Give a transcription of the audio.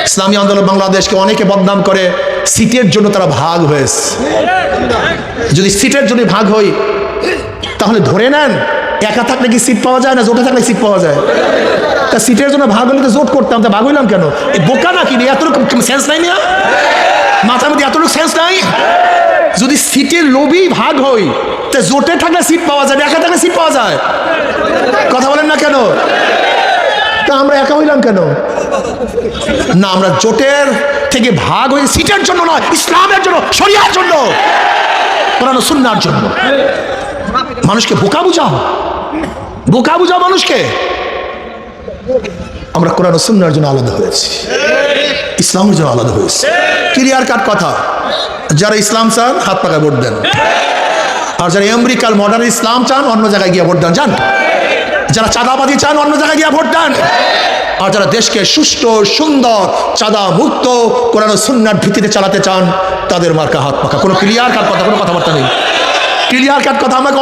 ইসলামী আন্দোলন বাংলাদেশকে অনেকে বদনাম করে সিটের জন্য তারা ভাগ হয়েছে। যদি সিটের জন্য ভাগ হই তাহলে ধরে নেন একা থাকলে কি সিট পাওয়া যায় না জোটে থাকলে সিট পাওয়া যায়? তা সিটের জন্য ভাগ হলে তো জোট করতাম, তা ভাগ হইলাম কেন? এই বোকা নাকি? এতটুকু সেন্স নাই না? মাথার মধ্যে এতটুকু সেন্স নাই? যদি সিটের লোভী ভাগ হই তা জোটে থাকলে সিট পাওয়া যায়, একা থাকলে সিট পাওয়া যায়? কথা বলেন না কেন? তা আমরা একা হইলাম কেন? না, আমরা জোটের থেকে ভাগ হয়ে সিটের জন্য নয়, ইসলামের জন্য, শরিয়ার জন্য, কোরআন ও সুন্নাহর জন্য। মানুষকে বোকা বুঝাও, বোকা বুঝাও মানুষকে। আমরা কোরআন ও সুন্নাহর জন্য আলাদা হয়েছি, ইসলামের জন্য আলাদা হয়েছি। ক্লিয়ার কাট কথা। যারা ইসলাম চান হাত পাকায় ভোট দেন, আর যারা আমেরিকার মডার্ন ইসলাম চান অন্য জায়গায় গিয়ে ভোট দেন। যান। যারা চাঁদাবাজি চান অন্য জায়গায় গিয়ে ভোট দেন। আর যারা দেশকে সুষ্ঠু সুন্দর চাঁদা মুক্ত কোরআন ও সুন্নাহর ভিত্তিতে চালাতে চান তাদের মার্কা হাত পাকা। কোনো ক্লিয়ার কাট কথা, কোনো কথাবার্তা নেই। ক্লিয়ার কাট কথা আমাকে